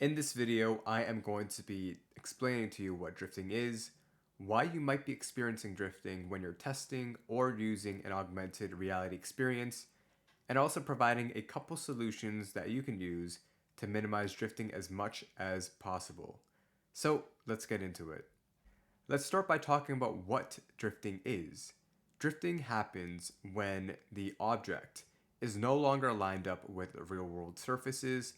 In this video, I am going to be explaining to you what drifting is, why you might be experiencing drifting when you're testing or using an augmented reality experience, and also providing a couple solutions that you can use to minimize drifting as much as possible. So let's get into it. Let's start by talking about what drifting is. Drifting happens when the object is no longer lined up with real world surfaces,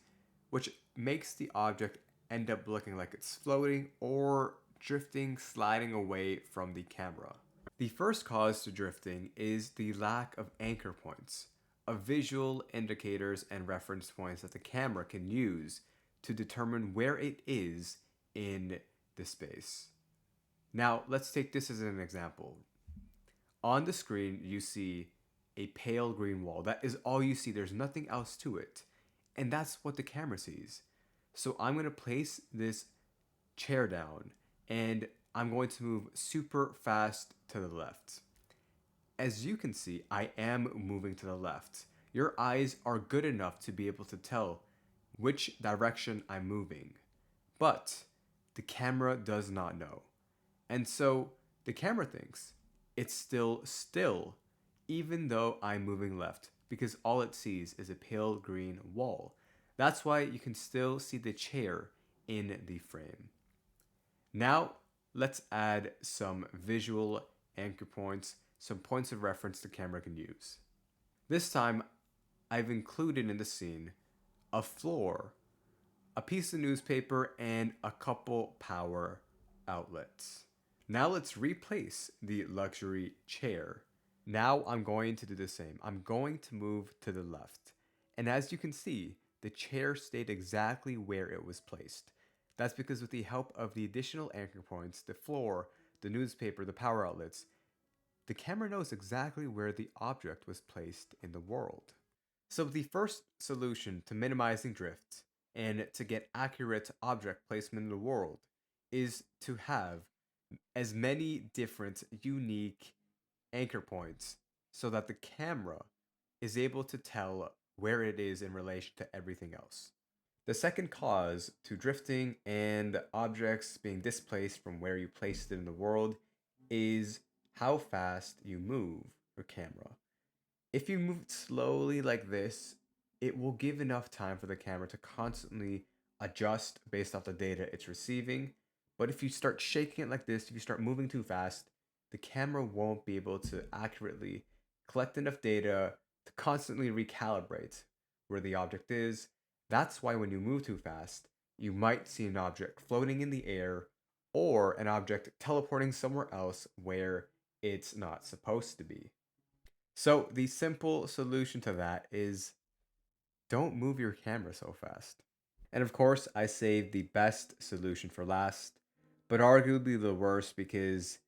which makes the object end up looking like it's floating or drifting, sliding away from the camera. The first cause to drifting is the lack of anchor points, of visual indicators and reference points that the camera can use to determine where it is in the space. Now, let's take this as an example. On the screen, you see a pale green wall. That is all you see. There's nothing else to it. And that's what the camera sees. So I'm going to place this chair down and I'm going to move super fast to the left. As you can see, I am moving to the left. Your eyes are good enough to be able to tell which direction I'm moving. But the camera does not know. And so the camera thinks it's still, even though I'm moving left, because all it sees is a pale green wall. That's why you can still see the chair in the frame. Now, let's add some visual anchor points, some points of reference the camera can use. This time, I've included in the scene a floor, a piece of newspaper, and a couple power outlets. Now let's replace the luxury chair. Now I'm going to do the same. I'm going to move to the left. And as you can see, the chair stayed exactly where it was placed. That's because with the help of the additional anchor points, the floor, the newspaper, the power outlets, the camera knows exactly where the object was placed in the world. So the first solution to minimizing drift and to get accurate object placement in the world is to have as many different unique anchor points so that the camera is able to tell where it is in relation to everything else. The second cause to drifting and objects being displaced from where you placed it in the world is how fast you move your camera. If you move it slowly like this, it will give enough time for the camera to constantly adjust based off the data it's receiving. But if you start shaking it like this, if you start moving too fast, the camera won't be able to accurately collect enough data to constantly recalibrate where the object is. That's why when you move too fast, you might see an object floating in the air or an object teleporting somewhere else where it's not supposed to be. So the simple solution to that is don't move your camera so fast. And of course, I saved the best solution for last, but arguably the worst because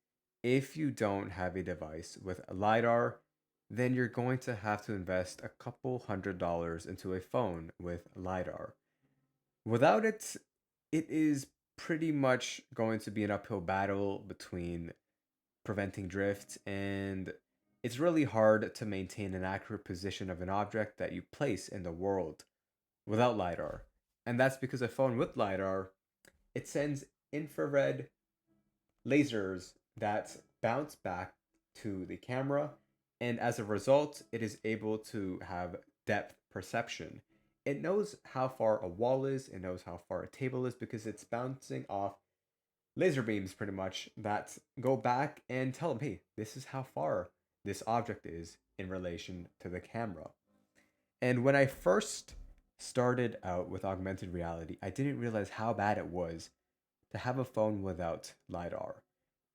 if you don't have a device with a LiDAR, then you're going to have to invest a couple $100 into a phone with LiDAR. Without it, it is pretty much going to be an uphill battle between preventing drift, and it's really hard to maintain an accurate position of an object that you place in the world without LiDAR. And that's because a phone with LiDAR, it sends infrared lasers that bounce back to the camera, and as a result, it is able to have depth perception. It knows how far a wall is, it knows how far a table is because it's bouncing off laser beams pretty much that go back and tell them, hey, this is how far this object is in relation to the camera. And when I first started out with augmented reality, I didn't realize how bad it was to have a phone without LiDAR.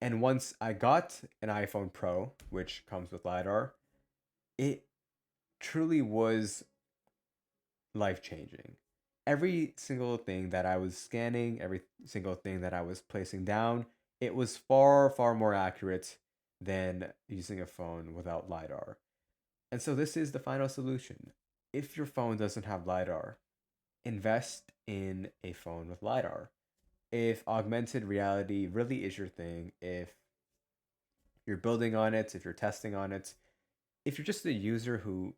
And once I got an iPhone Pro, which comes with LiDAR, it truly was life changing. Every single thing that I was scanning, every single thing that I was placing down, it was far, far more accurate than using a phone without LiDAR. And so this is the final solution. If your phone doesn't have LiDAR, invest in a phone with LiDAR. If augmented reality really is your thing, if you're building on it, if you're testing on it, if you're just a user who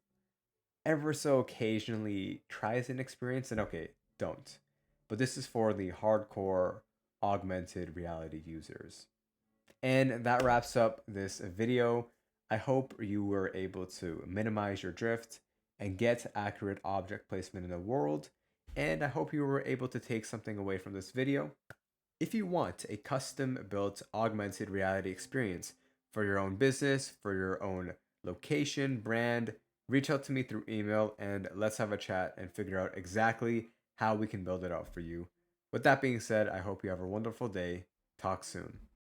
ever so occasionally tries an experience, then okay, don't. but this is for the hardcore augmented reality users. And that wraps up this video. I hope you were able to minimize your drift and get accurate object placement in the world. And I hope you were able to take something away from this video. If you want a custom built augmented reality experience for your own business, for your own location, brand, reach out to me through email and let's have a chat and figure out exactly how we can build it out for you. With that being said, I hope you have a wonderful day. Talk soon.